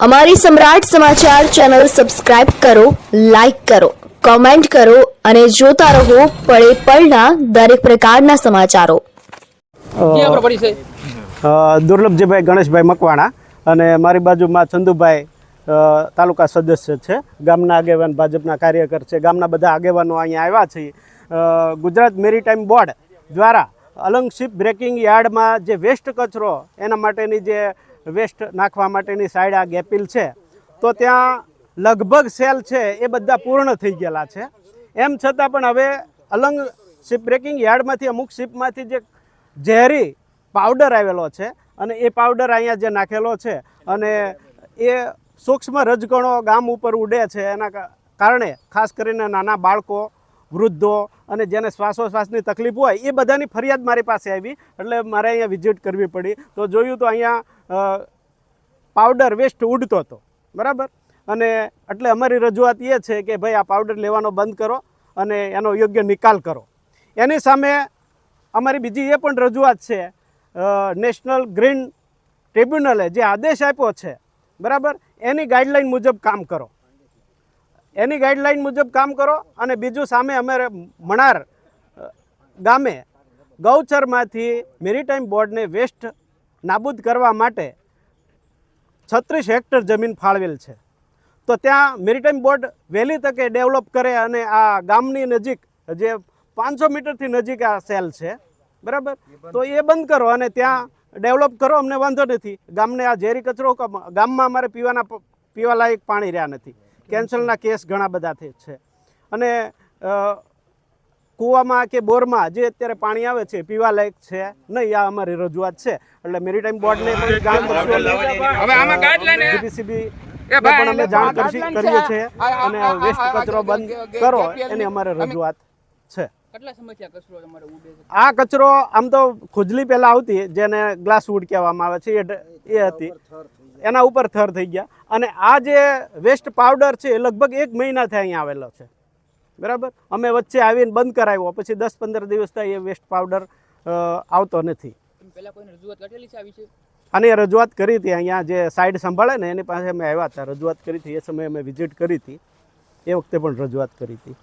અમારી સમ્રાટ સમાચાર ચેનલ સબસ્ક્રાઇબ કરો, લાઇક કરો, કોમેન્ટ કરો અને જોતા રહો પળે પળના દરેક પ્રકારના સમાચારો. દુર્લભજીભાઈ ગણેશભાઈ મકવાણા અને મારી બાજુમાં ચંદુભાઈ તાલુકા સદસ્ય છે, ગામના આગેવાન, ભાજપના કાર્યકર છે. ગામના બધા આગેવાનો અહીંયા આવ્યા છે. ગુજરાત મેરીટાઈમ બોર્ડ દ્વારા અલંગ શિપ બ્રેકિંગ યાર્ડમાં જે વેસ્ટ કચરો એના માટેની જે વેસ્ટ નાખવા માટેની સાઈડ આ ગેપીલ છે, તો ત્યાં લગભગ સેલ છે એ બધા પૂર્ણ થઈ ગયેલા છે. એમ છતાં પણ હવે અલંગ શિપ બ્રેકિંગ યાર્ડમાંથી અમુક શિપમાંથી જે ઝેરી પાવડર આવેલો છે અને એ પાવડર અહીંયા જે નાખેલો છે અને એ સૂક્ષ્મ રજકણો ગામ ઉપર ઉડે છે. એના કારણે ખાસ કરીને નાના બાળકો, વૃદ્ધો અને જેને શ્વાસોશ્વાસની તકલીફ હોય એ બધાની ફરિયાદ મારી પાસે આવી, એટલે મારે અહીંયા વિઝિટ કરવી પડી. તો જોયું તો અહીંયા પાવડર વેસ્ટ ઉડતો હતો, બરાબર. અને એટલે અમારી રજૂઆત એ છે કે ભાઈ આ પાવડર લેવાનો બંધ કરો અને એનો યોગ્ય નિકાલ કરો. એની સામે અમારી બીજી એ પણ રજૂઆત છે, નેશનલ ગ્રીન ટ્રિબ્યુનલે જે આદેશ આપ્યો છે, બરાબર, એની ગાઈડલાઈન મુજબ કામ કરો, એની ગાઈડલાઈન મુજબ કામ કરો. અને બીજું સામે અમારે મણાર ગામે ગૌચરમાંથી મેરીટાઈમ બોર્ડને વેસ્ટ નાબૂદ કરવા માટે 36 હેક્ટર જમીન ફાળવેલ છે. તો ત્યાં મેરીટાઈમ બોર્ડ વહેલી તકે ડેવલપ કરે અને આ ગામની નજીક જે 500 મીટરથી નજીક આ સેલ છે, બરાબર, તો એ બંધ કરો અને ત્યાં ડેવલપ કરો. અમને વાંધો નથી. ગામને આ ઝેરી કચરો, ગામમાં અમારે પીવાલાયક પાણી રહ્યા નથી. કેન્સરના કેસ ઘણા બધા છે અને કૂવામાં કે બોરમાં જે અત્યારે પાણી આવે છે પીવાલાયક છે નહીં. આ અમારી રજૂઆત છે. એટલે મેરીટાઈમ બોર્ડને પણ જાણ કરશું, જીપીસીબી પણ અમે જાણ કરીએ છીએ અને વેસ્ટ કચરો બંધ કરો એની અમારે રજૂઆત છે. આ કચરો આમ તો ખુજલી પહેલાં આવતી, જેને ગ્લાસ વુડ કહેવામાં આવે છે, એ હતી. એના ઉપર થર થઈ ગયા. અને આ જે વેસ્ટ પાવડર છે એ લગભગ 1 મહિનાથી અહીંયા આવેલો છે, બરાબર. અમે વચ્ચે આવીને બંધ કરાવ્યો, પછી 10-15 દિવસ થાય એ વેસ્ટ પાવડર આવતો નથી. આની રજૂઆત કરી હતી. અહીંયા જે સાઈડ સંભાળે ને એની પાસે અમે આવ્યા હતા, રજૂઆત કરી હતી. એ સમયે અમે વિઝિટ કરી હતી, એ વખતે પણ રજૂઆત કરી હતી.